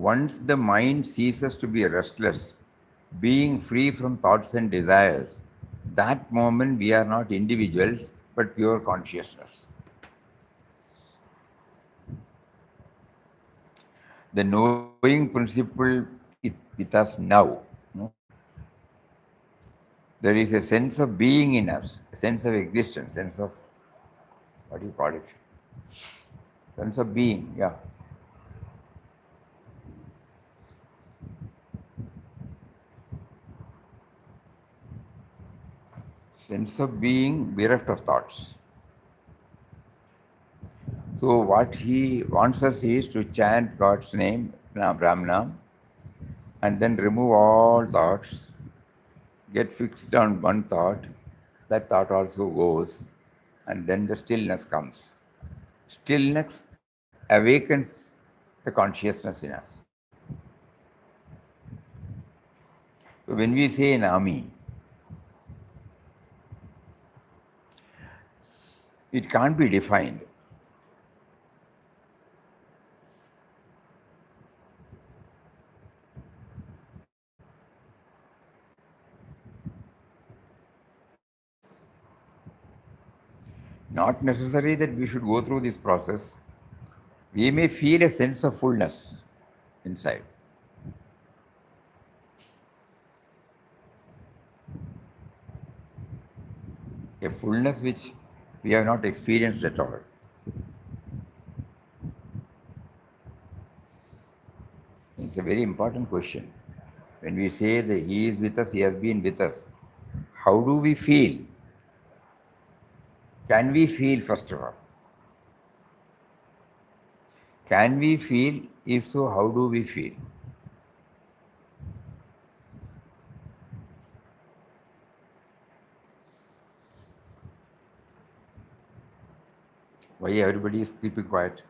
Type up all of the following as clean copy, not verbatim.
Once the mind ceases to be restless, being free from thoughts and desires, that moment we are not individuals but pure consciousness. The knowing principle with us now. No? There is a sense of being in us, a sense of existence, sense of, what do you call it? Sense of being, yeah. Sense of being bereft of thoughts. So what he wants us is to chant God's name, Brahmanam, and then remove all thoughts, get fixed on one thought, that thought also goes, and then the stillness comes. Stillness awakens the consciousness in us. So when we say Nami, it can't be defined. Not necessary that we should go through this process. We may feel a sense of fullness inside. A fullness which we have not experienced at all. It's a very important question. When we say that He is with us, He has been with us, how do we feel? Can we feel, first of all? Can we feel? If so, how do we feel? Why everybody is keeping quiet?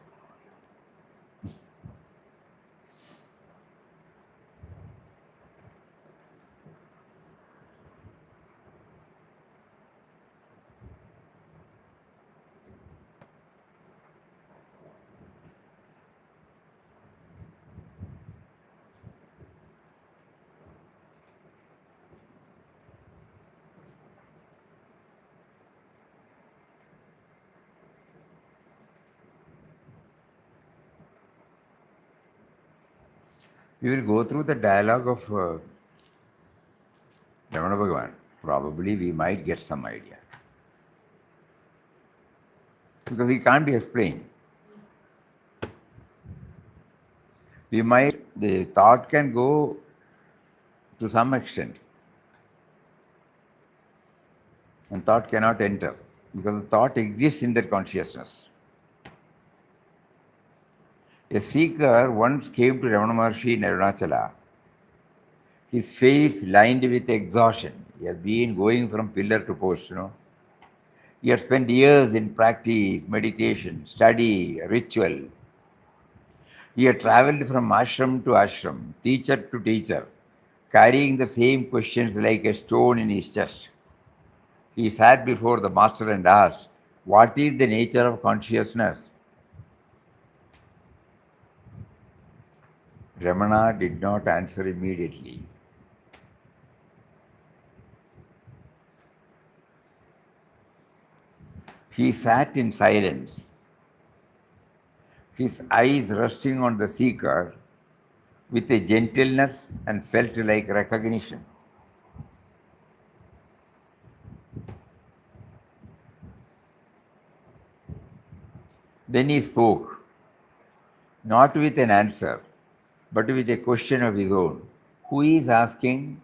We will go through the dialogue of Ramana Bhagavan. Probably we might get some idea. Because it can't be explained. We might, the thought can go to some extent. And thought cannot enter. Because the thought exists in that consciousness. A seeker once came to Ramana Maharshi in Arunachala. His face lined with exhaustion. He has been going from pillar to post, He had spent years in practice, meditation, study, ritual. He had traveled from ashram to ashram, teacher to teacher, carrying the same questions like a stone in his chest. He sat before the master and asked, "What is the nature of consciousness?" Ramana did not answer immediately. He sat in silence, his eyes resting on the seeker with a gentleness and felt like recognition. Then he spoke, not with an answer, but with a question of his own. Who is asking?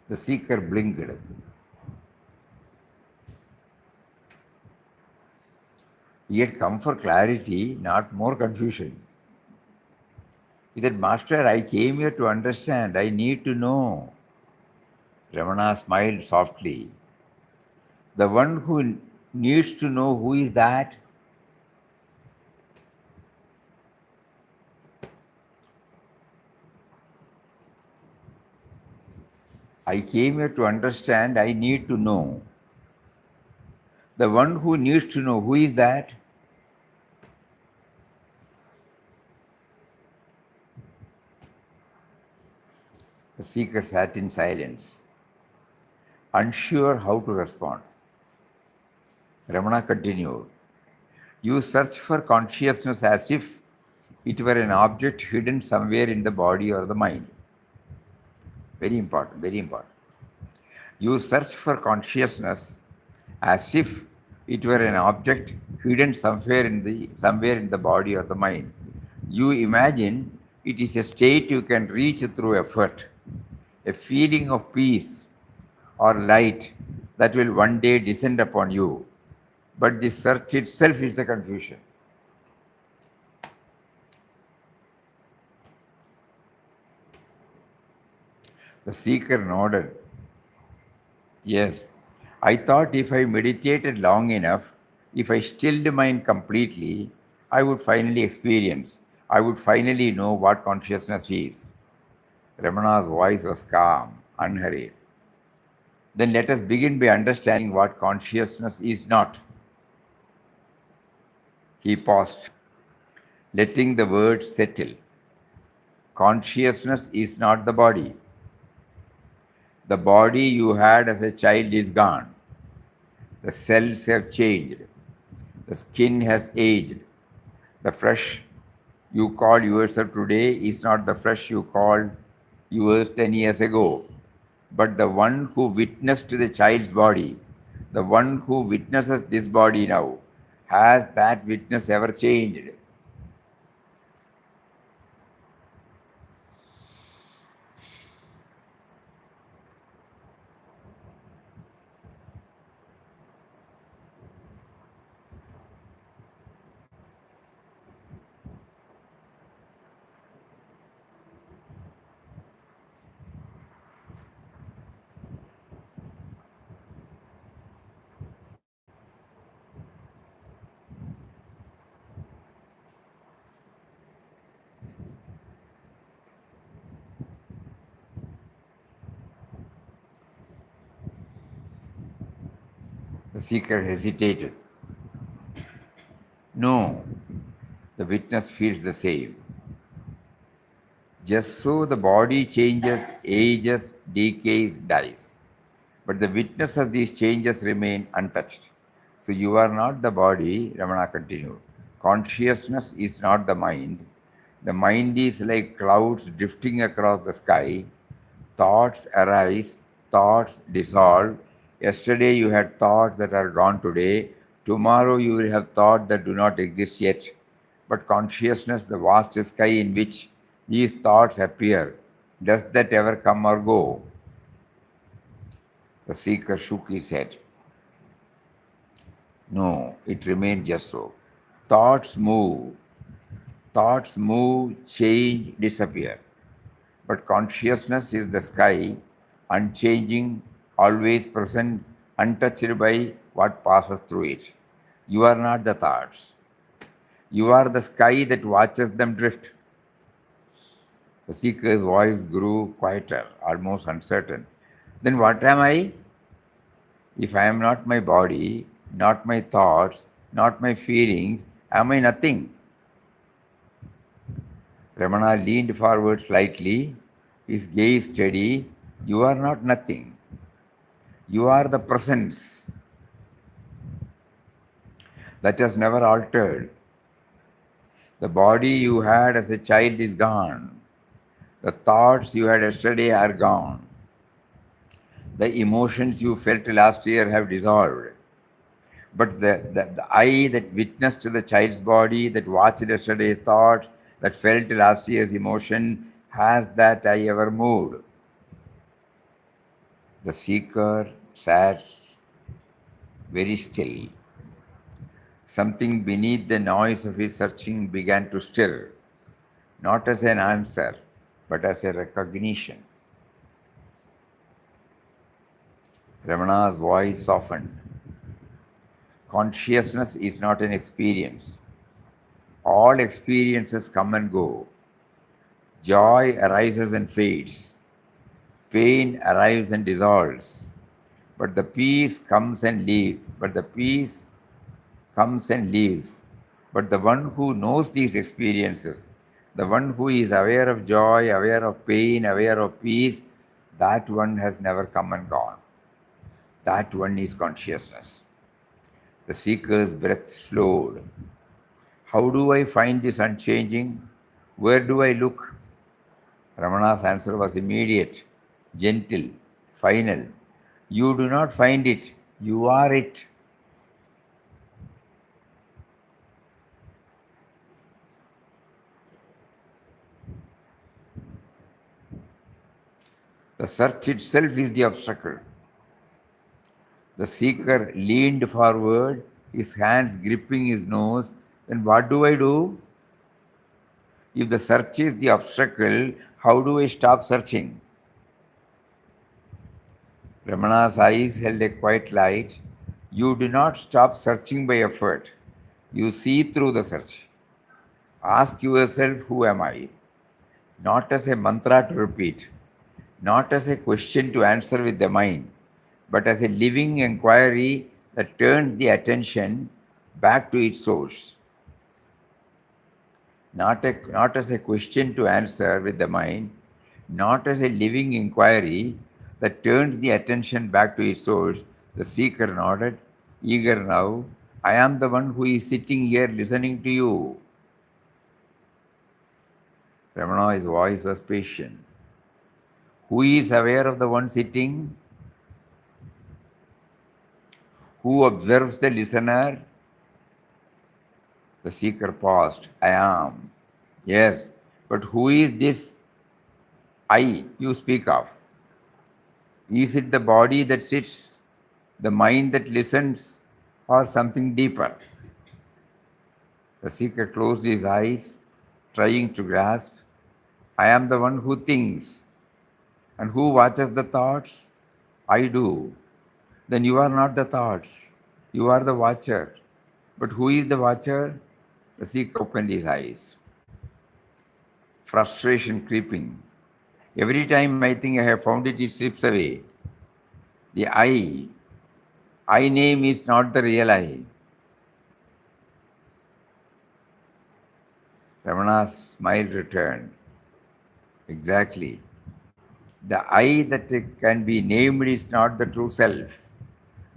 The seeker blinked. He had come for clarity, not more confusion. He said, "Master, I came here to understand. I need to know." Ramana smiled softly. The one who needs to know, who is that? I came here to understand. I need to know. The one who needs to know, who is that? The seeker sat in silence, unsure how to respond. Ramana continued, "You search for consciousness as if it were an object hidden somewhere in the body or the mind." Very important, very important. You search for consciousness as if it were an object hidden somewhere in the body or the mind. You imagine it is a state you can reach through effort, a feeling of peace or light that will one day descend upon you. But the search itself is the confusion. The seeker nodded. Yes, I thought if I meditated long enough, if I stilled mind completely, I would finally experience, I would finally know what consciousness is. Ramana's voice was calm, unhurried. Then let us begin by understanding what consciousness is not. He paused, letting the words settle. Consciousness is not the body. The body you had as a child is gone. The cells have changed. The skin has aged. The flesh you call yourself today is not the flesh you called yours 10 years ago, but the one who witnessed the child's body, the one who witnesses this body now. Has that witness ever changed? The seeker hesitated. No, the witness feels the same. Just so the body changes, ages, decays, dies. But the witness of these changes remain untouched. So you are not the body, Ramana continued. Consciousness is not the mind. The mind is like clouds drifting across the sky. Thoughts arise, thoughts dissolve. Yesterday you had thoughts that are gone today. Tomorrow you will have thoughts that do not exist yet. But consciousness, the vast sky in which these thoughts appear, does that ever come or go? The seeker shook his head. No, it remained just so. Thoughts move, change, disappear. But consciousness is the sky, unchanging, always present, untouched by what passes through it. You are not the thoughts. You are the sky that watches them drift. The seeker's voice grew quieter, almost uncertain. Then what am I? If I am not my body, not my thoughts, not my feelings, am I nothing? Ramana leaned forward slightly, his gaze steady. You are not nothing. You are the presence that has never altered. The body you had as a child is gone. The thoughts you had yesterday are gone. The emotions you felt last year have dissolved. But the I that witnessed the child's body, that watched yesterday's thoughts, that felt last year's emotion, has that I ever moved? The seeker sat very still. Something beneath the noise of his searching began to stir, not as an answer, but as a recognition. Ramana's voice softened. Consciousness is not an experience. All experiences come and go. Joy arises and fades. Pain arrives and dissolves. But the peace comes and leaves. But the peace comes and leaves. But the one who knows these experiences, the one who is aware of joy, aware of pain, aware of peace, That one has never come and gone. That one is consciousness. The seeker's breath slowed. How do I find this unchanging? Where do I look? Ramana's answer was immediate, gentle, final. You do not find it, you are it. The search itself is the obstacle. The seeker leaned forward, his hands gripping his nose. Then what do I do? If the search is the obstacle, how do I stop searching? Ramana's eyes held a quiet light. You do not stop searching by effort. You see through the search. Ask yourself, who am I? Not as a mantra to repeat, not as a question to answer with the mind, but as a living inquiry that turns the attention back to its source. Not as a question to answer with the mind, not as a living inquiry that turns the attention back to its source. The seeker nodded, eager now. I am the one who is sitting here listening to you. Ramana's voice was patient. Who is aware of the one sitting? Who observes the listener? The seeker paused. I am. Yes, but who is this I you speak of? Is it the body that sits, the mind that listens, or something deeper? The seeker closed his eyes, trying to grasp. I am the one who thinks. And who watches the thoughts? I do. Then you are not the thoughts. You are the watcher. But who is the watcher? The seeker opened his eyes. Frustration creeping. Every time I think I have found it, it slips away. The I name is not the real I. Ramana's smile returned. Exactly. The I that can be named is not the true self.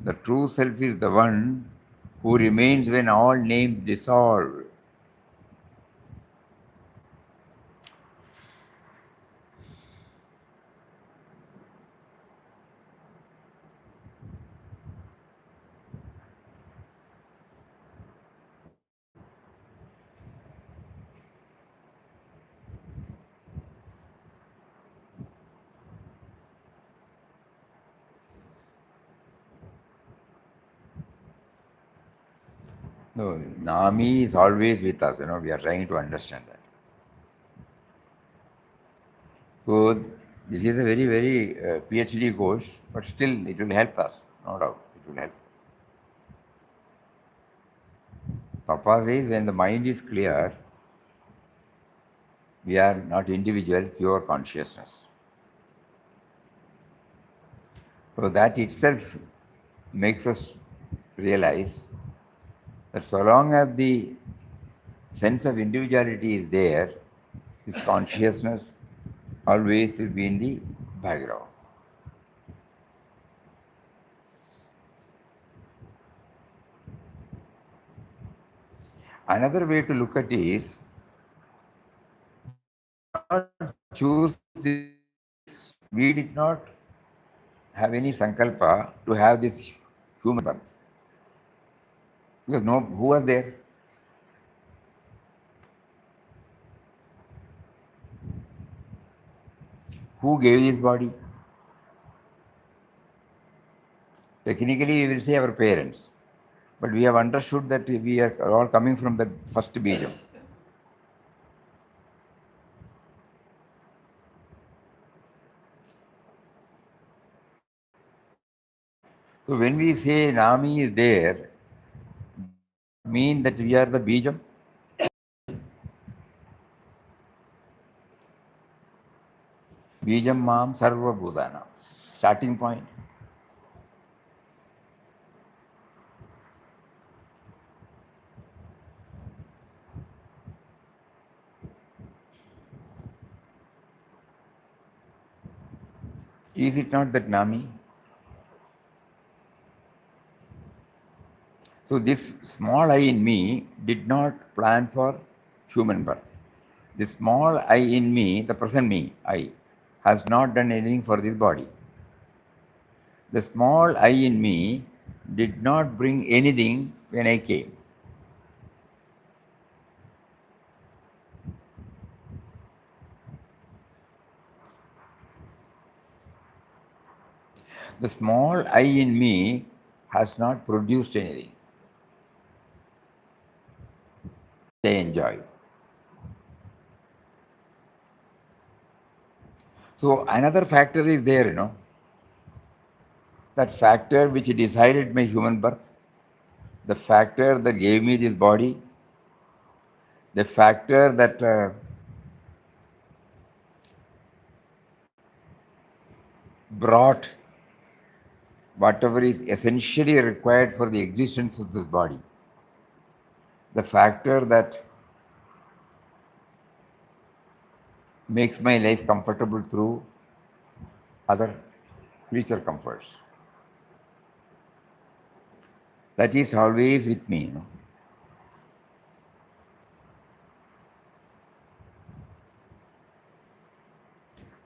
The true self is the one who remains when all names dissolve. No, Nami is always with us, we are trying to understand that. So, this is a very, very PhD course, but still it will help us, no doubt, it will help. Papa says when the mind is clear, we are not individual, pure consciousness. So that itself makes us realize that so long as the sense of individuality is there, this consciousness always will be in the background. Another way to look at it is choose this. We did not have any sankalpa to have this human birth. Because who was there? Who gave this body? Technically, we will say our parents. But we have understood that we are all coming from the first bijam. So when we say Nami is there, mean that we are the bijam? Bijam Mam Sarva Bhutana. Starting point. Is it not that Nami? So this small I in me did not plan for human birth. The small I in me, the present me, I, has not done anything for this body. The small I in me did not bring anything when I came. The small I in me has not produced anything. I enjoy. So another factor is there, that factor which decided my human birth, the factor that gave me this body, the factor that brought whatever is essentially required for the existence of this body, the factor that makes my life comfortable through other creature comforts. That is always with me.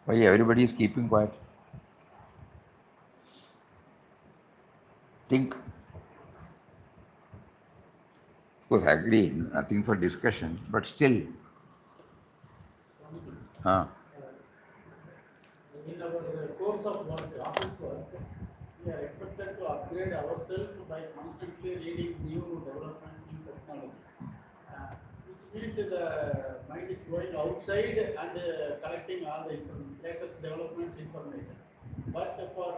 Why everybody is keeping quiet? Think. Of course, I agree, nothing for discussion, but still. Huh. In our course of work, office work, we are expected to upgrade ourselves by constantly reading new development, new technology. Which means the mind is going outside and collecting all the latest developments information. But for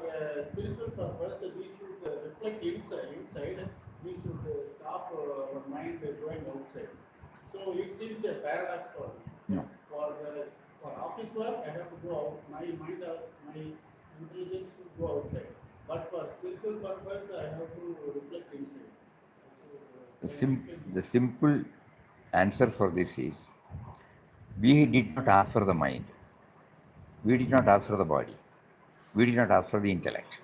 spiritual purpose, we should reflect inside. We should stop our mind going outside. So it seems a paradox for me. No. For office work, I have to go out. My mind, my intelligence should go outside. But for spiritual purpose, I have to reflect inside. The simple answer for this is we did not ask for the mind. We did not ask for the body. We did not ask for the intellect.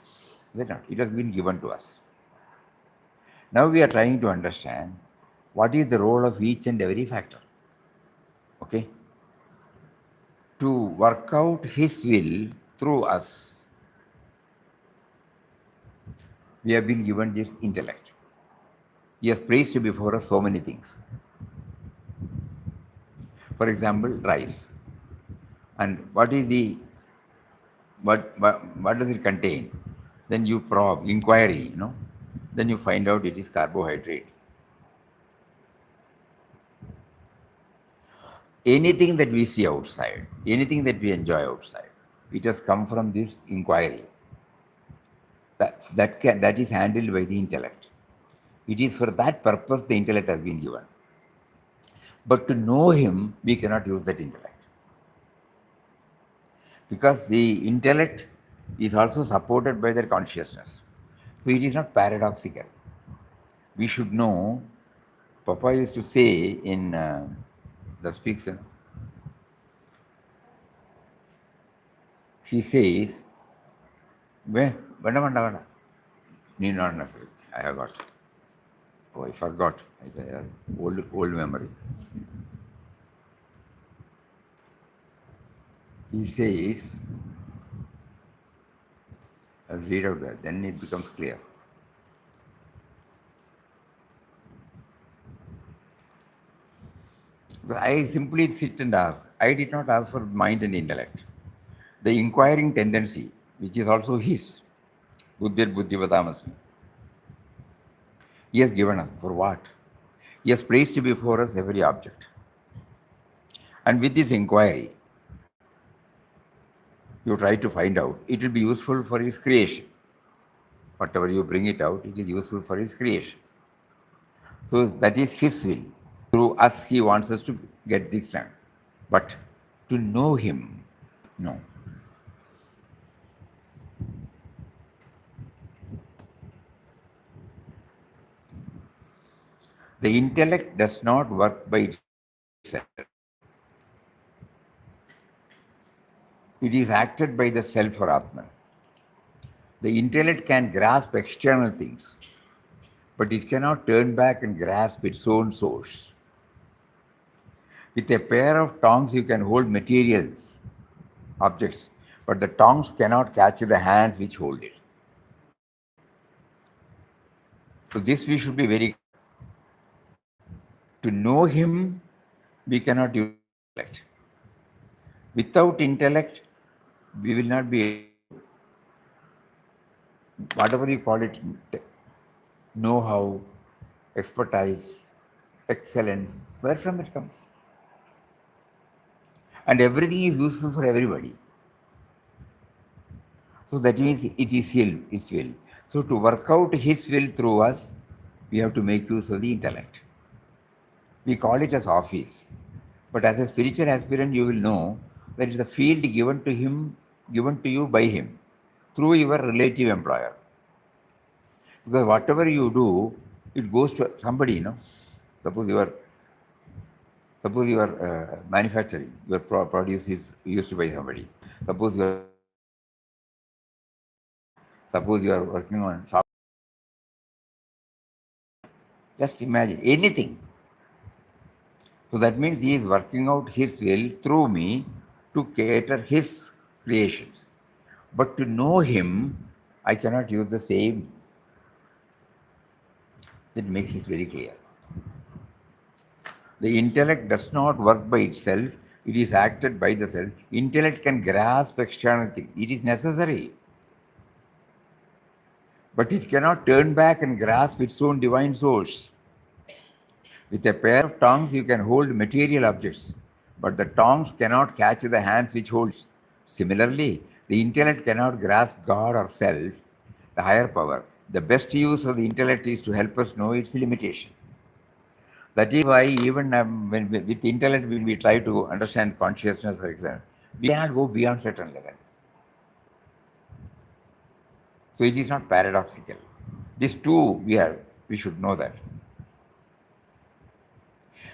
Is it not? It has been given to us. Now we are trying to understand what is the role of each and every factor. Okay? To work out His will through us, we have been given this intellect. He has placed before us so many things. For example, rice. And what does it contain? Then you probe, inquiry, then you find out it is carbohydrate. Anything that we see outside, anything that we enjoy outside, it has come from this inquiry. That is handled by the intellect. It is for that purpose the intellect has been given. But to know Him, we cannot use that intellect. Because the intellect is also supported by their consciousness. So it is not paradoxical. We should know, Papa used to say in the speaks, he says, Vanda, need not necessary. I have got. Oh, I forgot. It's an old memory. He says, I'll read out that, then it becomes clear. But I simply sit and ask. I did not ask for mind and intellect. The inquiring tendency, which is also his, Buddhir Buddhivatamasmi, he has given us. For what? He has placed before us every object. And with this inquiry, you try to find out, it will be useful for his creation. Whatever you bring it out, it is useful for his creation. So that is his will. Through us, he wants us to get this done. But to know him, no. The intellect does not work by itself. It is acted by the self or Atman. The intellect can grasp external things, but it cannot turn back and grasp its own source. With a pair of tongs, you can hold materials, objects, but the tongs cannot catch the hands which hold it. So, this we should be very clear. To know Him, we cannot use intellect. Without intellect, we will not be able to, whatever you call it, know how, expertise, excellence, where from it comes. And everything is useful for everybody. So that means it is His will. So to work out His will through us, we have to make use of the intellect. We call it as office. But as a spiritual aspirant, you will know that it's the field given to him, given to you by him, through your relative employer. Because whatever you do, it goes to somebody, Suppose you are manufacturing, your produce is used by somebody. Suppose you are suppose you are working on software. Just imagine anything. So that means he is working out his will through me to cater his creations. But to know him, I cannot use the same. That makes it very clear. The intellect does not work by itself, it is acted by the self. Intellect can grasp external things. It is necessary. But it cannot turn back and grasp its own divine source. With a pair of tongs, you can hold material objects, but the tongs cannot catch the hands which hold. Similarly, the intellect cannot grasp God or self, the higher power. The best use of the intellect is to help us know its limitation. That is why even with intellect, when we try to understand consciousness, for example, we cannot go beyond certain level. So it is not paradoxical. These two, we should know that.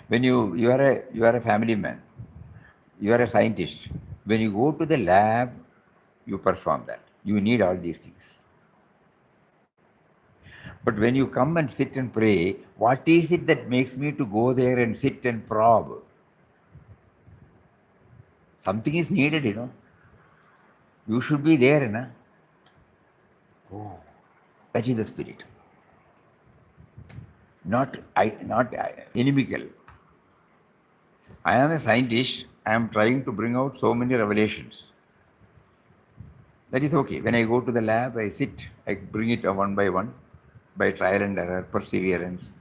When you are a family man, you are a scientist. When you go to the lab, you perform that. You need all these things. But when you come and sit and pray, what is it that makes me to go there and sit and probe? Something is needed. You should be there. Oh, that is the spirit. Not inimical. I am a scientist. I am trying to bring out so many revelations. That is okay. When I go to the lab, I sit, I bring it one by one, by trial and error, perseverance.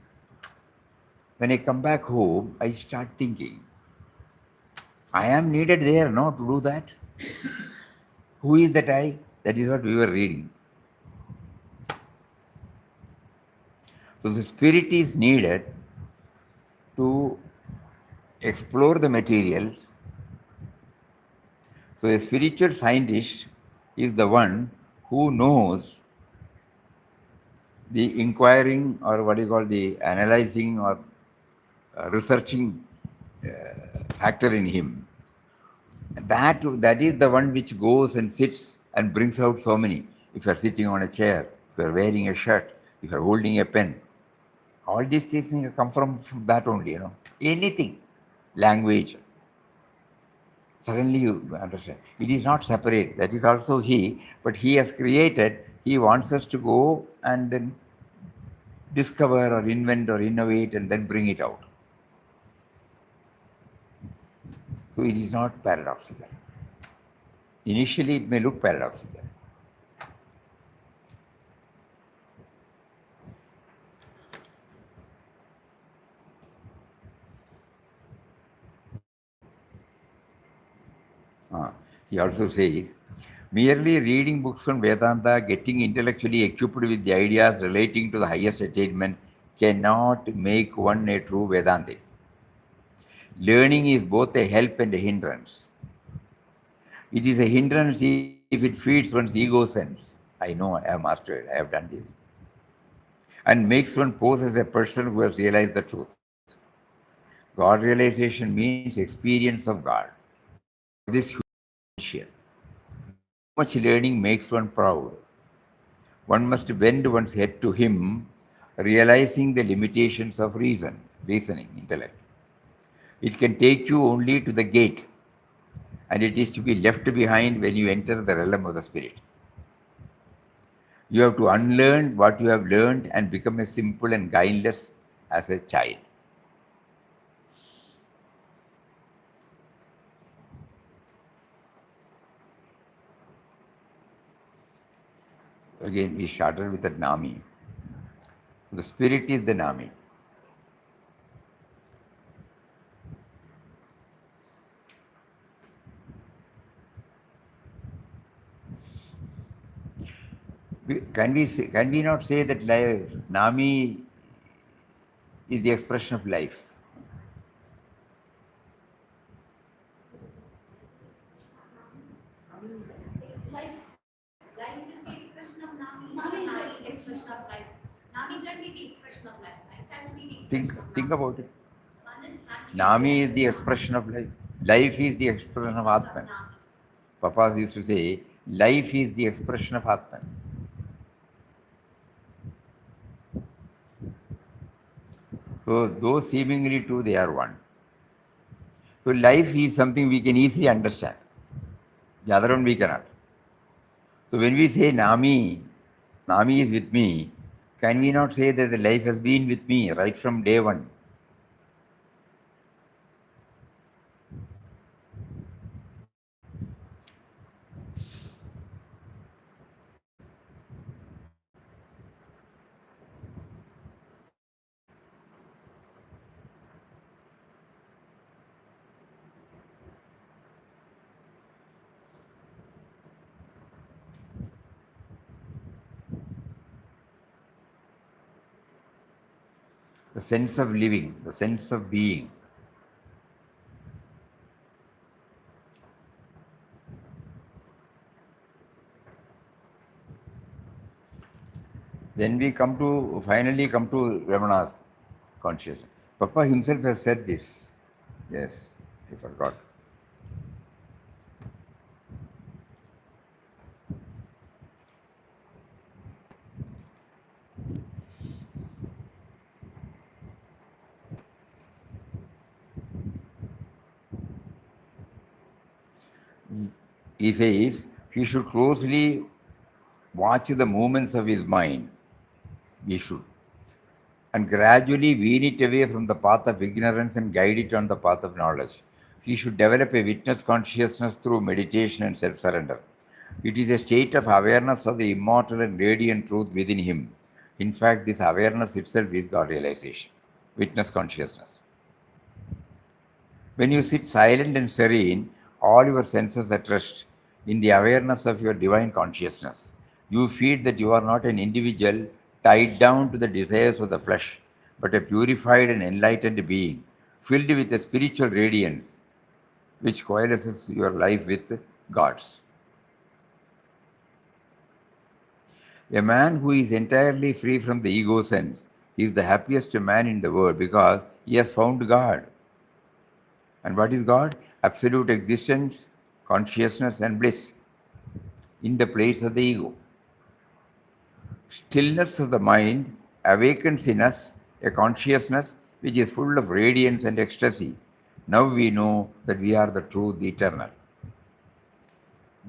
When I come back home, I start thinking, I am needed there, no, to do that. Who is that I? That is what we were reading. So the spirit is needed to explore the materials. So a spiritual scientist is the one who knows the inquiring, or what you call the analyzing or researching factor in him. That is the one which goes and sits and brings out so many. If you are sitting on a chair, if you are wearing a shirt, if you are holding a pen, all these things come from that only. Anything, language. Suddenly you understand. It is not separate. That is also he, but he has created. He wants us to go and then discover or invent or innovate and then bring it out. So it is not paradoxical. Initially, it may look paradoxical. He also says, merely reading books on Vedanta, getting intellectually equipped with the ideas relating to the highest attainment cannot make one a true Vedantic. Learning is both a help and a hindrance. It is a hindrance if it feeds one's ego sense. I know, I have mastered, I have done this. And makes one pose as a person who has realized the truth. God realization means experience of God. This human potential. Too much learning makes one proud. One must bend one's head to Him, realizing the limitations of reasoning, intellect. It can take you only to the gate, and it is to be left behind when you enter the realm of the Spirit. You have to unlearn what you have learned and become as simple and guileless as a child. Again, we started with the Nami. The Spirit is the Nami. Can we not say that Nami is the expression of life? Life. Life is the expression of Nami. Nami is the expression of life. Nami can be the expression of life. Life can be the expression of Think Nami. about it. One is Nami is consciousness. the expression of life. Life is the expression of Atman. Nami. Papas used to say, life is the expression of Atman. So those seemingly two, they are one. So life is something we can easily understand. The other one we cannot. So when we say Nami, Nami is with me, can we not say that the life has been with me right from day one? The sense of living, the sense of being. Then we finally come to Ramana's consciousness. Papa himself has said this. Yes, I forgot. He says he should closely watch the movements of his mind. He should. And gradually wean it away from the path of ignorance and guide it on the path of knowledge. He should develop a witness consciousness through meditation and self surrender. It is a state of awareness of the immortal and radiant truth within him. In fact, this awareness itself is God realization, witness consciousness. When you sit silent and serene, all your senses at rest in the awareness of your divine consciousness, you feel that you are not an individual tied down to the desires of the flesh, but a purified and enlightened being, filled with a spiritual radiance which coalesces your life with God's. A man who is entirely free from the ego sense is the happiest man in the world because he has found God. And what is God? Absolute existence, consciousness, and bliss in the place of the ego. Stillness of the mind awakens in us a consciousness which is full of radiance and ecstasy. Now we know that we are the truth, the eternal.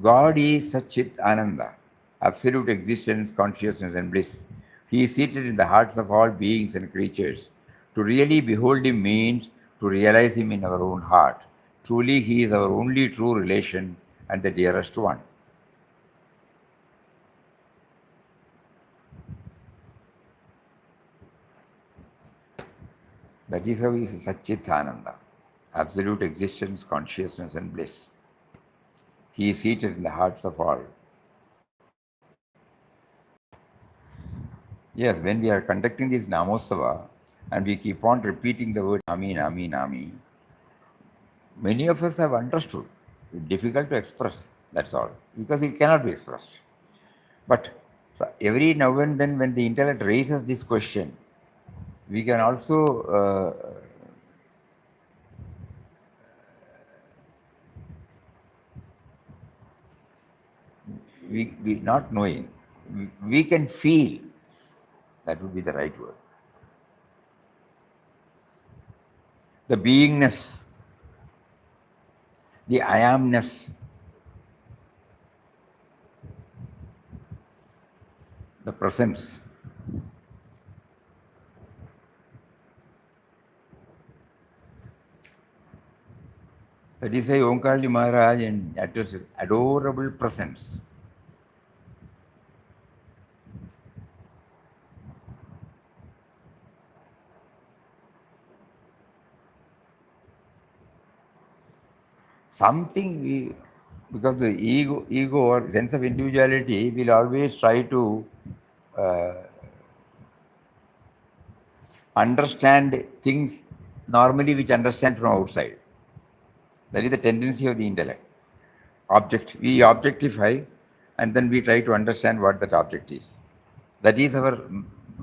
God is Satchit Ananda, absolute existence, consciousness, and bliss. He is seated in the hearts of all beings and creatures. To really behold Him means to realize Him in our own heart. Truly, He is our only true relation and the dearest one. That is how He is Satchit Ananda, absolute existence, consciousness, and bliss. He is seated in the hearts of all. Yes, when we are conducting this Namosava and we keep on repeating the word Nami, Nami, Nami, many of us have understood. It's difficult to express, that's all, because it cannot be expressed. But so every now and then, when the intellect raises this question, we can also, we not knowing, we can feel. That would be the right word. The beingness, the I amness, the presence. That is why Omkarji Maharaj addresses adorable presence. Something we, because the ego or sense of individuality will always try to understand things normally which understand from outside. That is the tendency of the intellect. We objectify and then we try to understand what that object is. That is our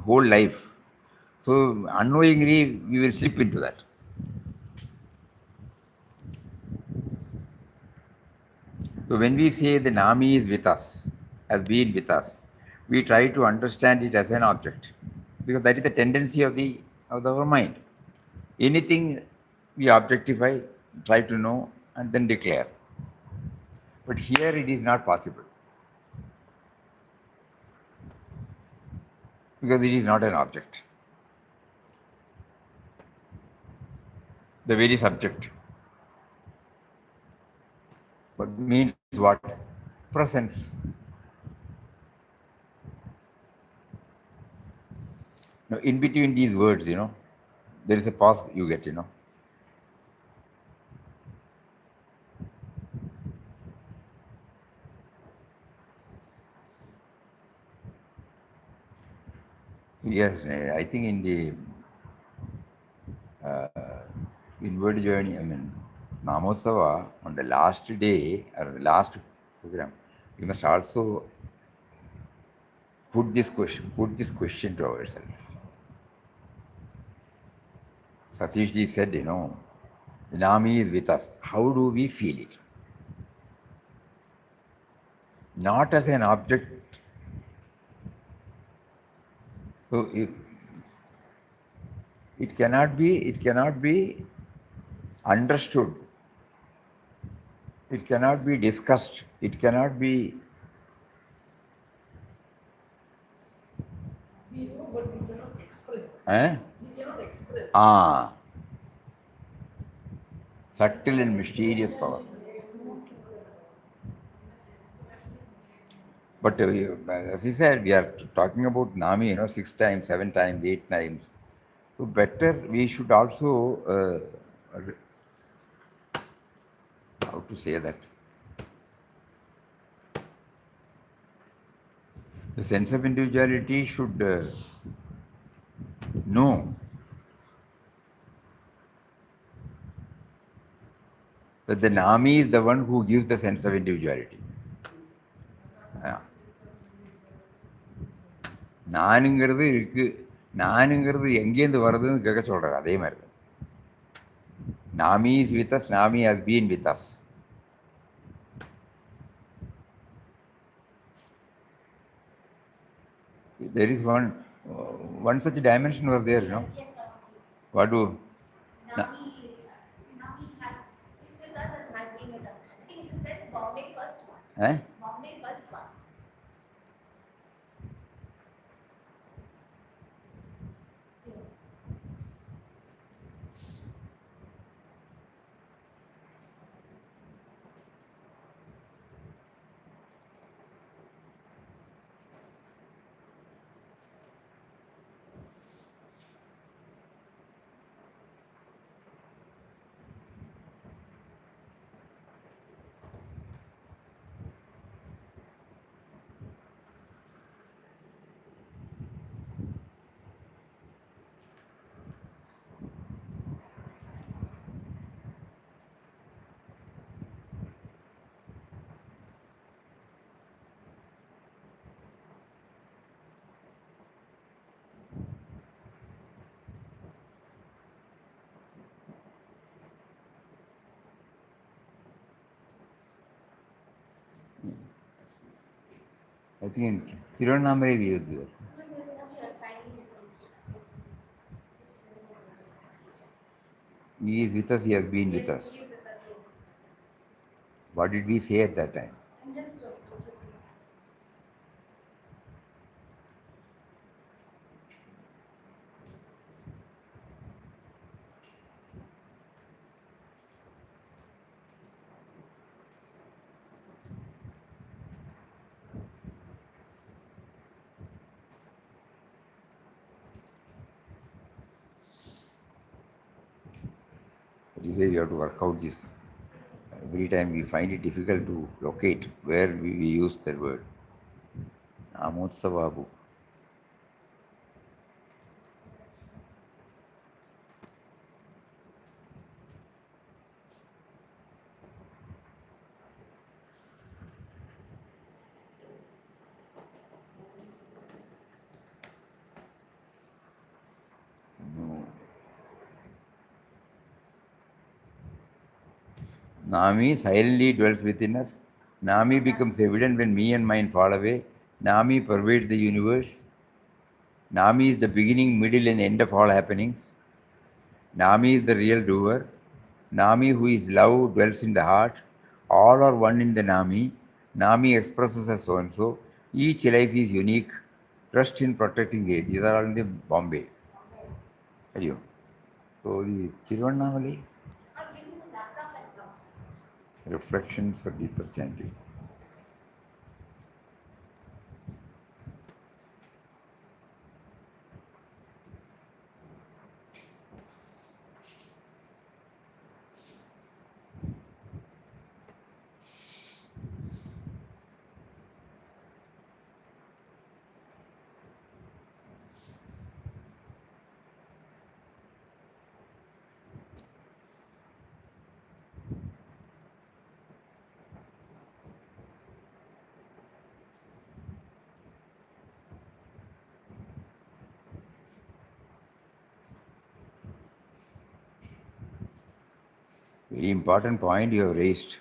whole life. So unknowingly we will slip into that. So when we say the Nami is with us, has been with us, we try to understand it as an object, because that is the tendency of our mind. Anything we objectify, try to know, and then declare. But here it is not possible, because it is not an object. The very subject. But means what? Presence. Now, in between these words, there is a pause you get, Yes, I think in the inward journey, Namosava, on the last day or the last program, we must also put this question to ourselves. Satish ji said, the Nami is with us. How do we feel it? Not as an object. So it cannot be understood. It cannot be discussed. It cannot be. We know, but we cannot express. We cannot express. Subtle and mysterious power. But as he said, we are talking about Nami, 6 times, 7 times, 8 times. So better we should also, how to say that? The sense of individuality should know that the Nami is the one who gives the sense of individuality. நானுங்கிறது இருக்கு, நானுங்கிறது எங்கேருந்து வருதுன்னு கேட்க சொல்கிறார். அதே மாதிரி தான் Nami is with us, Nami has been with us. There is one such dimension was there, Yes, Swamiji. What do? Nami has is with us and has been with us. I think you said Bombay first one. Bombay first one. I think in Tirunamai we use that. He is with us, he has been with us. What did we say at that time? That is why you have to work out this. Every time we find it difficult to locate where we use that word. Namotsavabu. No. Nami silently dwells within us. Nami becomes evident when me and mine fall away. Nami pervades the universe. Nami is the beginning, middle, and end of all happenings. Nami is the real doer. Nami, who is love, dwells in the heart. All are one in the Nami. Nami expresses as so and so. Each life is unique. Trust in protecting it. These are all in the Bombay. Are you? So the Tiruvannamalai, reflections for deeper chanting. Very important point you have raised.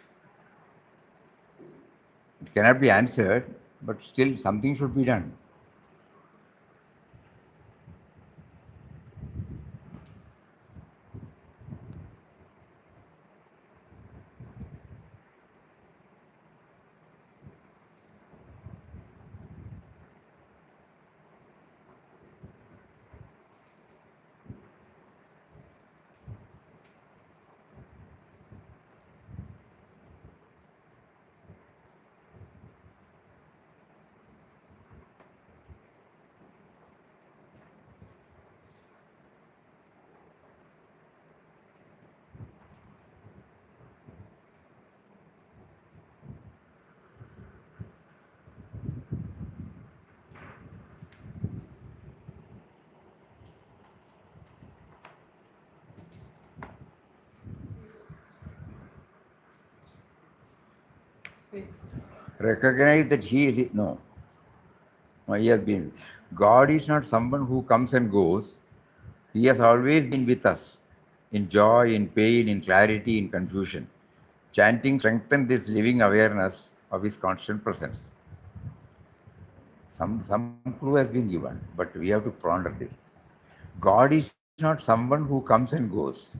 It cannot be answered, but still something should be done. Space. Recognize that he is it. No. No, he has been. God is not someone who comes and goes. He has always been with us in joy, in pain, in clarity, in confusion. Chanting strengthens this living awareness of his constant presence. Some clue has been given, but we have to ponder it. God is not someone who comes and goes.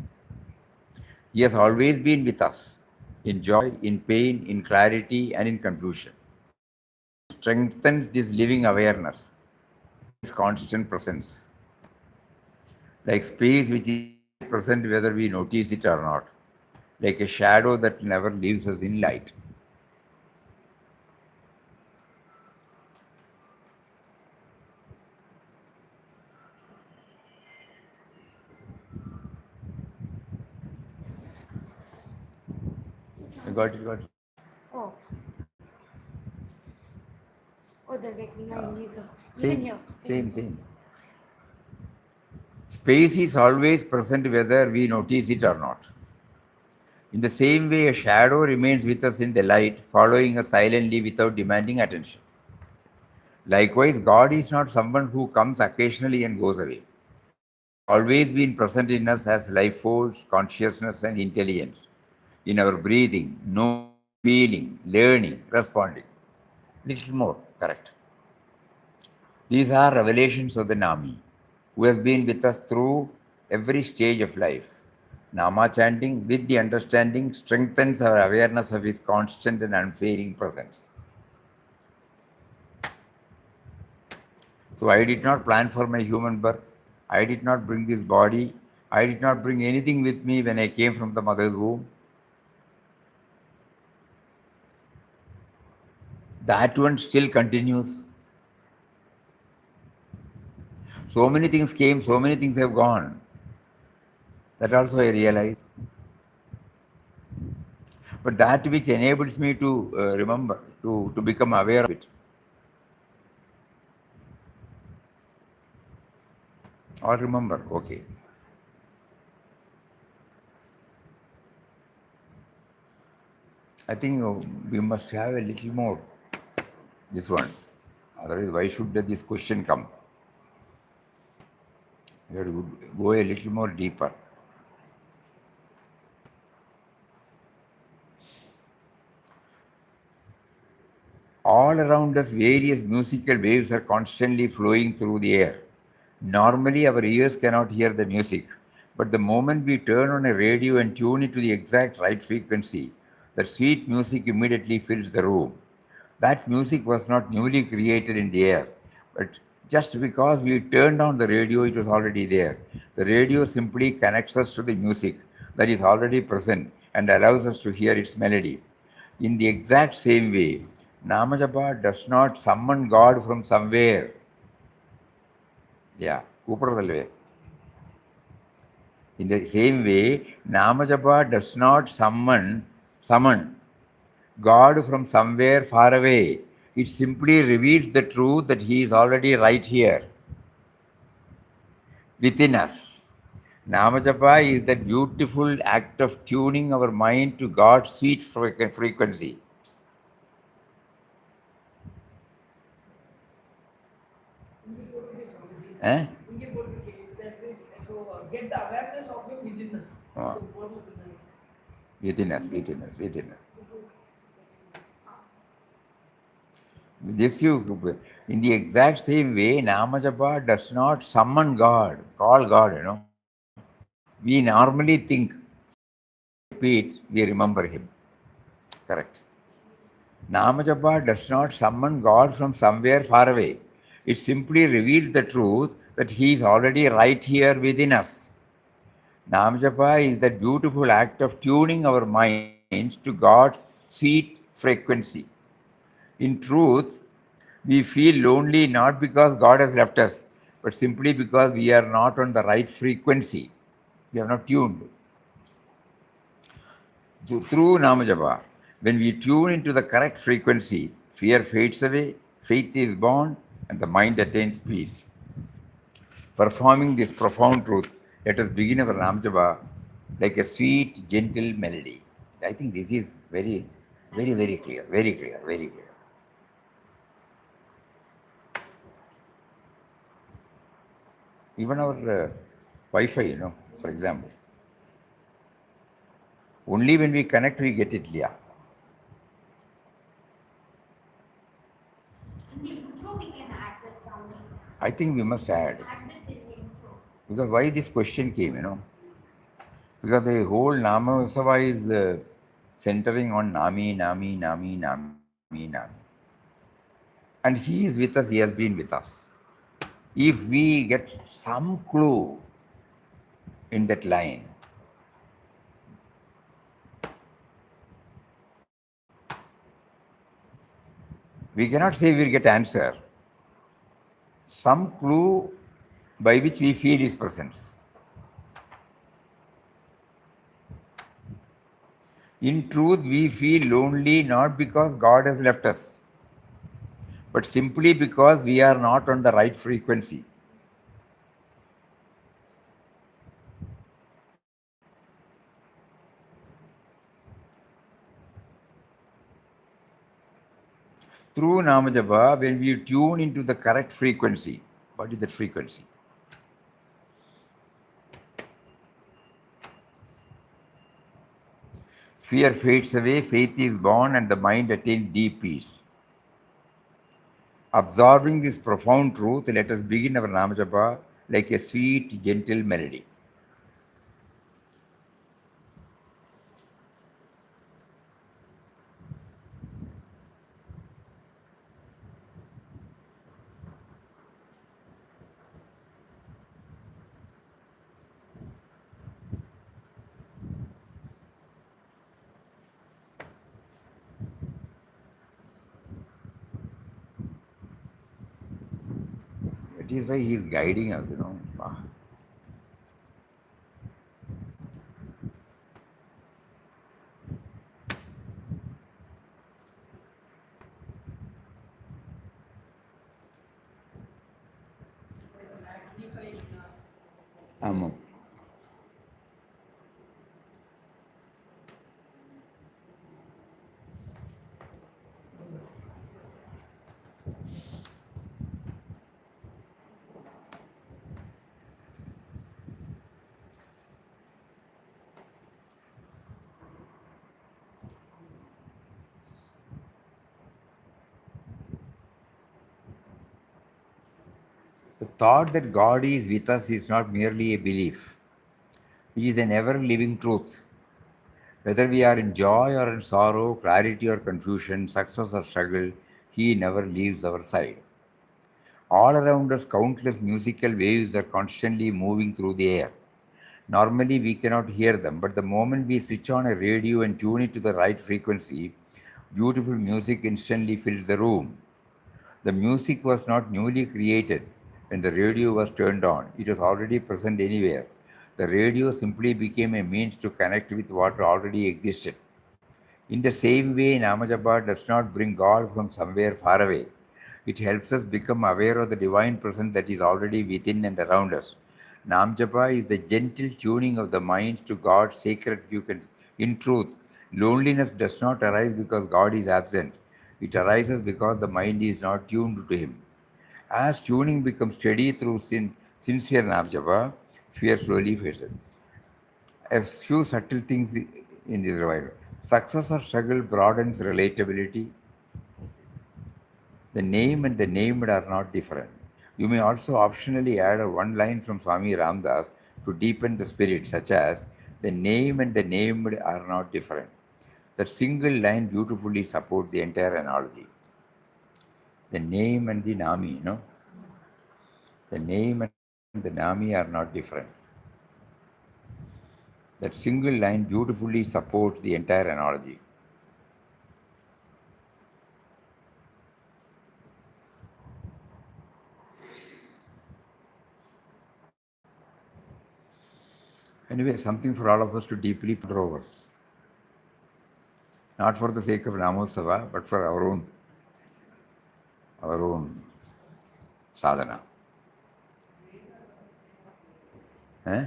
He has always been with us in joy, in pain, in clarity, and in confusion. Strengthens this living awareness, his constant presence, like space which is present whether we notice it or not, like a shadow that never leaves us in light. You got it, got it. Oh. Oh, the recognizer. Same, Even here. same. Space is always present whether we notice it or not. In the same way, a shadow remains with us in the light, following us silently without demanding attention. Likewise, God is not someone who comes occasionally and goes away. Always been present in us as life force, consciousness, and intelligence, in our breathing, knowing, feeling, learning, responding. Little more, correct. These are revelations of the Nami, who has been with us through every stage of life. Nama chanting with the understanding strengthens our awareness of his constant and unfailing presence. So I did not plan for my human birth. I did not bring this body. I did not bring anything with me when I came from the mother's womb. That one still continues. So many things came, so many things have gone. That also I realize. But that which enables me to remember, to become aware of it. Or remember, okay. I think we must have a little more this one. Otherwise, why should this question come? We have to go a little more deeper. All around us, various musical waves are constantly flowing through the air. Normally, our ears cannot hear the music, but the moment we turn on a radio and tune it to the exact right frequency, that sweet music immediately fills the room. That music was not newly created in the air, but just because we turned on the radio, it was already there. The radio simply connects us to the music that is already present and allows us to hear its melody. In the exact same way, Namajapa does not summon God from somewhere. Yeah, Kuparadalve. In the same way, Namajapa does not summon God from somewhere far away. It simply reveals the truth that He is already right here within us. Namajapa is that beautiful act of tuning our mind to God's sweet frequency. Eh? That is to get the awareness of him within us. Ah. Within us, within us, within us. This you, in the exact same way, Namajapa does not summon God, call God. We normally think, repeat, we remember Him. Correct. Namajapa does not summon God from somewhere far away. It simply reveals the truth that He is already right here within us. Namajapa is that beautiful act of tuning our minds to God's sweet frequency. In truth, we feel lonely not because God has left us, but simply because we are not on the right frequency. We are not tuned. Through Namajapa, when we tune into the correct frequency, fear fades away, faith is born, and the mind attains peace. Performing this profound truth, let us begin our Namajapa like a sweet, gentle melody. I think this is very, very, very clear, very clear, very clear. Even our Wi-Fi, for example, only when we connect we get it, yeah. In the intro, we can add this sound. I think we must add. Add this in the intro. Because why this question came, Because the whole Namasava is centering on Nami, Nami, Nami, Nami, Nami. And He is with us, He has been with us. If we get some clue in that line, we cannot say we will get answer. Some clue by which we feel His presence. In truth, we feel lonely not because God has left us, but simply because we are not on the right frequency. Through Namajapa, when we tune into the correct frequency, what is that frequency? Fear fades away, faith is born, and the mind attains deep peace. Absorbing this profound truth, let us begin our Namajapa like a sweet, gentle melody. That is why he is guiding us. Ah. ஆமாம். The thought that God is with us is not merely a belief. It is an ever-living truth. Whether we are in joy or in sorrow, clarity or confusion, success or struggle, He never leaves our side. All around us, countless musical waves are constantly moving through the air. Normally, we cannot hear them, but the moment we switch on a radio and tune it to the right frequency, beautiful music instantly fills the room. The music was not newly created when the radio was turned on, it was already present anywhere. The radio simply became a means to connect with what already existed. In the same way, Namajapa does not bring God from somewhere far away. It helps us become aware of the divine presence that is already within and around us. Namjapa is the gentle tuning of the mind to God's sacred frequency. In truth, loneliness does not arise because God is absent. It arises because the mind is not tuned to Him. As tuning becomes steady through sincere Namjapa, fear slowly fades. A few subtle things in this revival. Success or struggle broadens relatability. The name and the named are not different. You may also optionally add a one line from Swami Ramdas to deepen the spirit, such as the name and the named are not different. That single line beautifully supports the entire analogy. The name and the Nami. The name and the Nami are not different. That single line beautifully supports the entire analogy. Anyway, something for all of us to deeply ponder over. Not for the sake of Namosava, but for our own sadhana. Eh?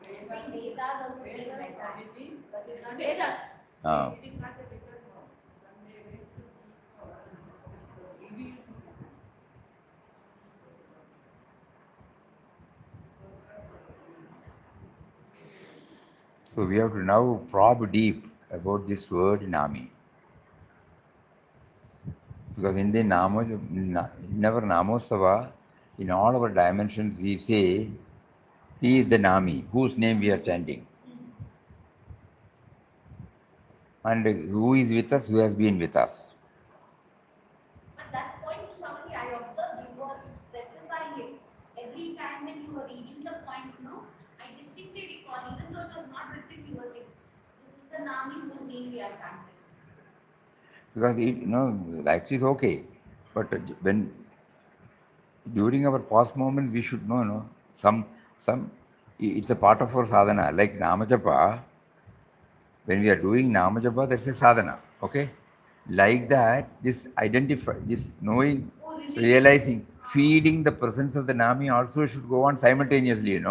Vedas also take like that. Vedas. Ah. It is not a different one. So we have to now probe deep about this word Nami. Because in our Namosava, in all our dimensions, we say, He is the Nami, whose name we are chanting. And who is with us, who has been with us. At that point, Swamiji, I observed you were specifying it. Every time when you were reading the point, I distinctly recall, even though it was not written, you were saying, this is the Nami whose name we are chanting. Because actually it's okay. But when during our past moment, we should know, it's a part of our sadhana. Like Namajapa, when we are doing Namajapa, that's a sadhana. Okay? Like that, this knowing, realizing, feeling the presence of the Nami also should go on simultaneously.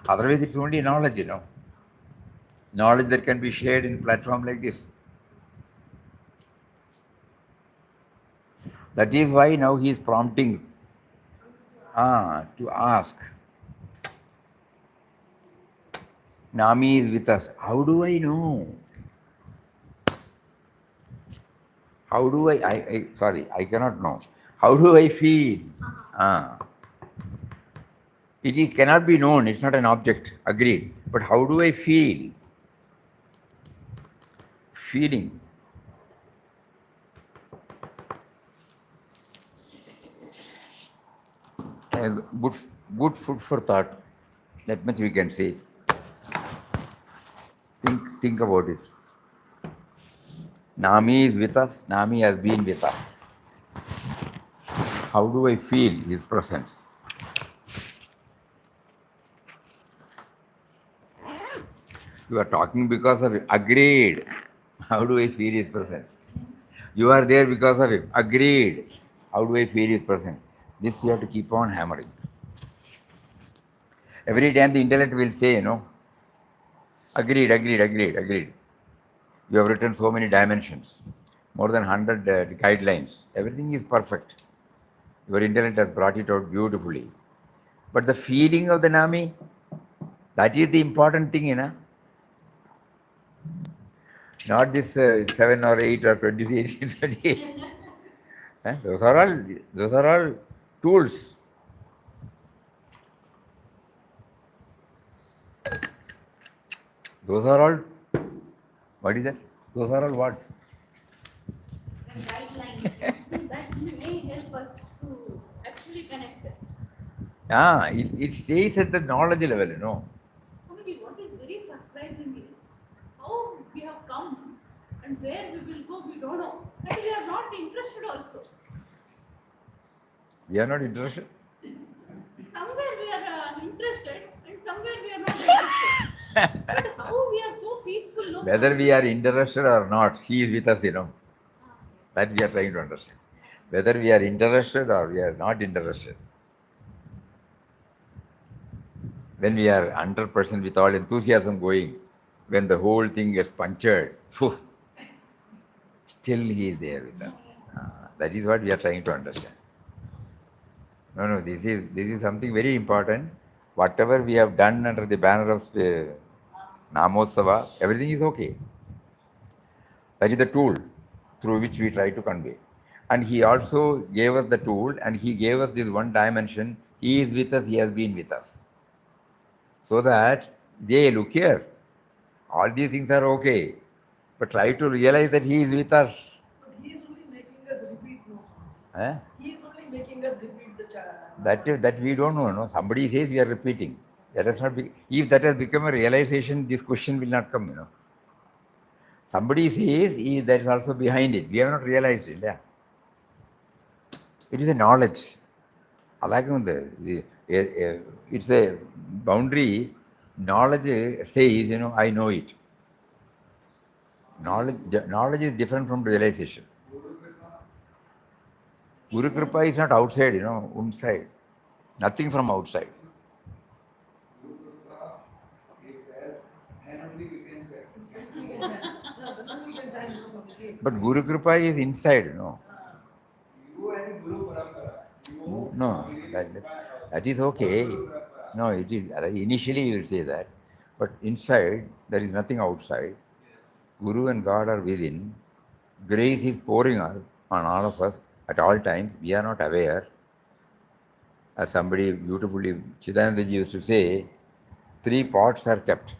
Otherwise, it's only knowledge. Knowledge that can be shared in a platform like this. That is why now he is prompting to ask. Nami is with us. How do I know? How do I cannot know. How do I feel? Ah. Cannot be known, it's not an object, agreed. But how do I feel? Feeling. Uh, good, good food for thought. That much we can say. Think about it. Nami is with us. Nami has been with us. How do I feel his presence? You are talking because of him. Agreed. How do I feel his presence? You are there because of him. Agreed. How do I feel his presence? This you have to keep on hammering. Every time the intellect will say, agreed, agreed, agreed, agreed. You have written so many dimensions, more than 100 guidelines. Everything is perfect. Your intellect has brought it out beautifully. But the feeling of the Nami, that is the important thing, Not this 7 or 8 or 28, 28. Those are all tools. Those are all, what is that? Those are all what? The guidelines that may help us to actually connect it. It stays at the knowledge level, Swamiji, what is very surprising is how we have come and where we will go, we don't know. And we are not interested also. We are not interested. Somewhere we are interested and somewhere we are not interested. But how we are so peaceful, no? Whether we are interested or not, he is with us, That we are trying to understand. Whether we are interested or we are not interested. When we are 100% with all enthusiasm going, when the whole thing gets punctured, still he is there with us. That is what we are trying to understand. No, this is something very important. Whatever we have done under the banner of Namotsava, everything is okay. That is the tool through which we try to convey. And he also gave us the tool and he gave us this one dimension. He is with us, he has been with us. So that, look here, all these things are okay. But try to realize that he is with us. But he is only making us repeat no songs. Eh? He is only making us repeat the That we don't know, no? Somebody says we are repeating. That has not be, if that has become a realization, this question will not come, Somebody says that is also behind it. We have not realized it. Yeah. It is a knowledge. It's a boundary. Knowledge says, I know it. Knowledge is different from realization. Guru Kripa is not outside, inside. Nothing from outside. But Guru Kripa is inside, No, that is okay. No, it is. Initially, you will say that. But inside, there is nothing outside. Guru and God are within. Grace is pouring us on all of us at all times. We are not aware. As somebody beautifully, Chidanandaji used to say, 3 pots are kept.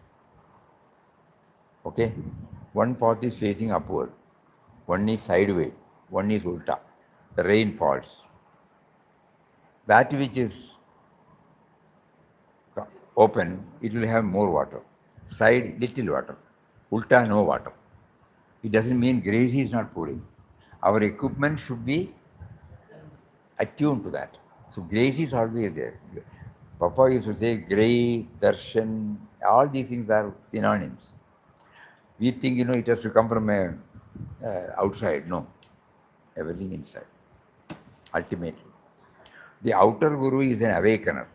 Okay? One pot is facing upward. One is sideways. One is ulta. The rain falls. That which is open, it will have more water. Side, little water. Ulta, no water. It doesn't mean grace is not pouring. Our equipment should be attuned to that. So grace is always there. Papa used to say grace, darshan, all these things are synonyms. We think, it has to come from outside. No. Everything inside. Ultimately. The outer guru is an awakener.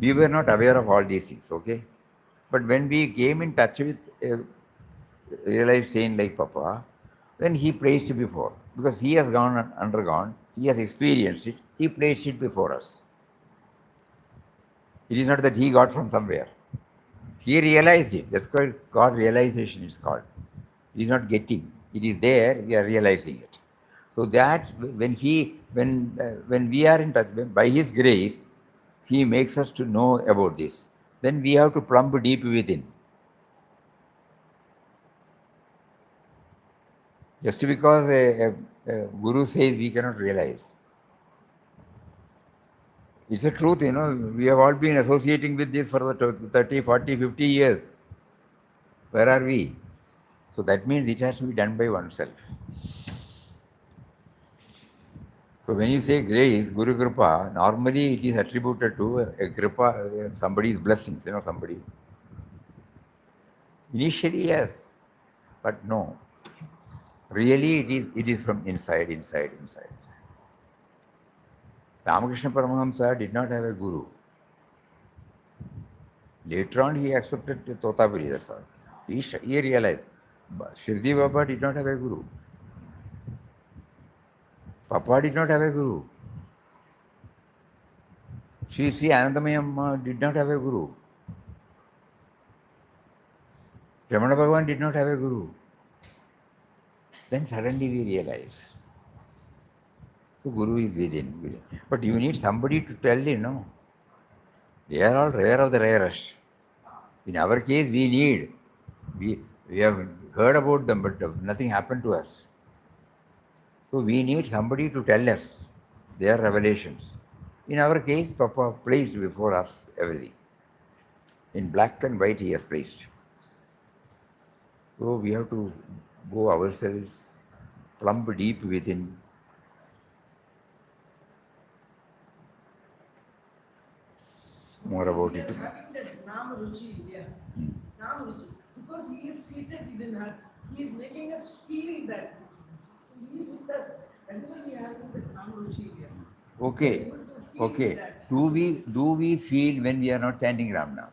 We were not aware of all these things, okay? But when we came in touch with a realized saint like Papa, then he placed it before. Because he has undergone, he has experienced it, he placed it before us. It is not that he got from somewhere. He realized it. That's called realization, it's called. It is not getting. It is there, we are realizing it. So that when we are in touch, by His grace, He makes us to know about this. Then we have to plumb deep within. Just because a guru says, we cannot realize. It's a truth, we have all been associating with this for the 30, 40, 50 years. Where are we? So that means it has to be done by oneself. So when you say grace, Guru Kripa, normally it is attributed to a Kripa, somebody's blessings, somebody. Initially, yes, but no. Really, it is from inside. Ramakrishna Paramahamsa did not have a guru. Later on, he accepted Totapuri, that's all. He realized. Shirdi Baba did not have a guru. Papa did not have a guru. Sri Anandamayamma did not have a guru. Ramana Bhagavan did not have a guru. Then suddenly we realize. So Guru is within. But you need somebody to tell you, no. They are all rare of the rarest. In our case, we have heard about them, but nothing happened to us. So we need somebody to tell us their revelations. In our case, Papa placed before us everything. In black and white, he has placed. So we have to go ourselves, plumb deep within. More about it. We are having that Nama Ruchi, yeah. Nama Ruchi. Because he is seated within us, he is making us feel that. So he is with us. That is why we are having that Nama Ruchi, yeah. Okay. We are able to feel Okay. that. Do we feel when we are not chanting Ram Nam?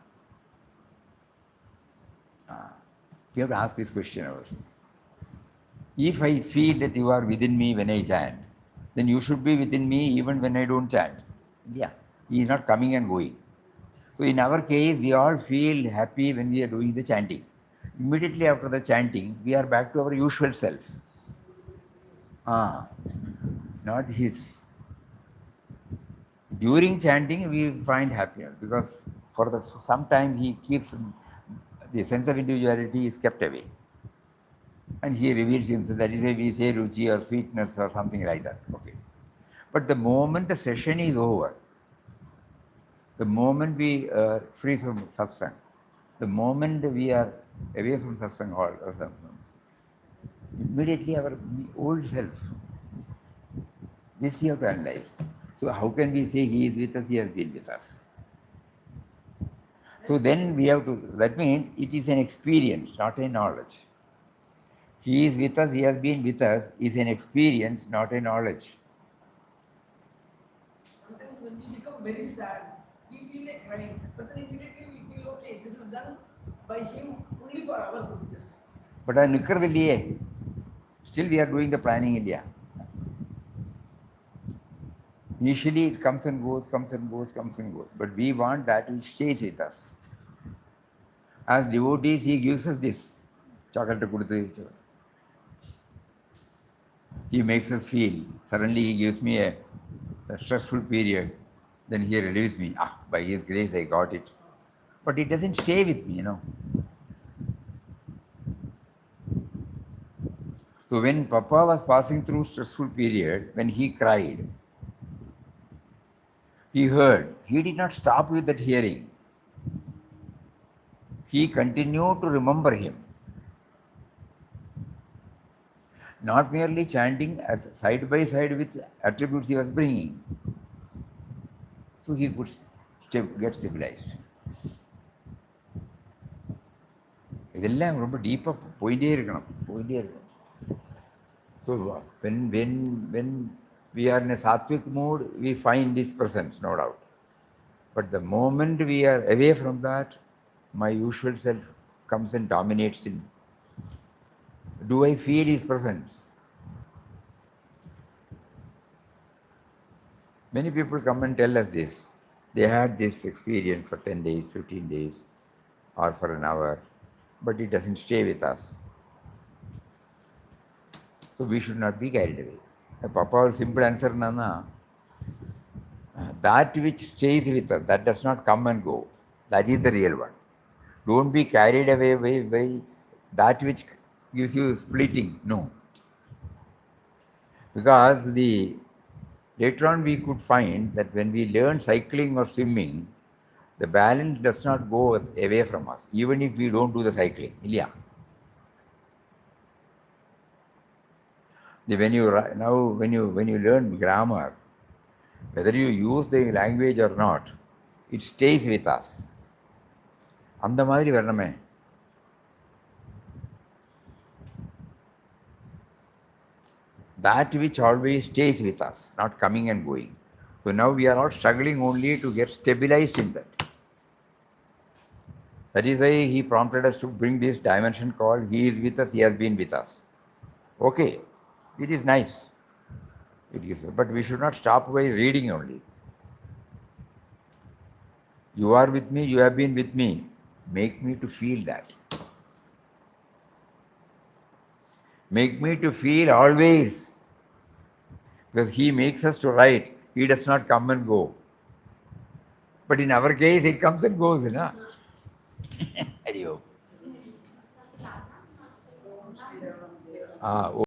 We have to ask this question ourselves. If I feel that you are within me when I chant, then you should be within me even when I don't chant. Yeah. He is not coming and going. So in our case, we all feel happy when we are doing the chanting. Immediately after the chanting, we are back to our usual self. Not his. During chanting, we find happiness because for some time he keeps the sense of individuality is kept away. And he reveals himself. That is why we say ruchi or sweetness or something like that. Okay. But the moment the session is over, the moment we are free from satsang, the moment we are away from satsang hall or something, immediately our old self, this you have to analyze. So how can we say he is with us, he has been with us? So then we have to, that means it is an experience, not a knowledge. He is with us, he has been with us, is an experience, not a knowledge. Sometimes when we become very sad, we feel like crying. But then immediately we feel, okay, this is done by him only for our goodness. But still we are doing the planning in India. Initially it comes and goes. But we want that which stays with us. As devotees, he gives us this. He makes us feel. Suddenly he gives me a stressful period. Then he relieves me. By his grace I got it. But it doesn't stay with me, So when Papa was passing through stressful period, when he cried, he heard. He did not stop with that hearing. He continued to remember him. Not merely chanting as side by side with attributes he was bringing. So he could get civilized. இதெல்லாம் ரொம்ப டீப்பாக போயிட்டே இருக்கணும். So when we are in a sattvic mood, we find this presence, no doubt. But the moment we are away from that, my usual self comes and dominates in. Do I feel his presence? Many people come and tell us this. They had this experience for 10 days, 15 days, or for an hour, but it doesn't stay with us. So we should not be carried away. Papa's simple answer, Nana, that which stays with us, that does not come and go. That is the real one. Don't be carried away by that which gives you fleeting. No. Because later on we could find that when we learn cycling or swimming, the balance does not go away from us, even if we don't do the cycling. Yeah. When you learn grammar, whether you use the language or not, it stays with us. அந்த மாதிரி வரணுமே. That which always stays with us, not coming and going. So now we are all struggling only to get stabilized in that. That is why he prompted us to bring this dimension called He is with us, He has been with us. Okay, it is nice. It is, but we should not stop by reading only. You are with me, you have been with me. Make me to feel that. Make me to feel always. Because he makes us to write. He does not come and go. But in our case, it comes and goes, you know. Hari Om. Om Shri Ram Jai Ram. Ah,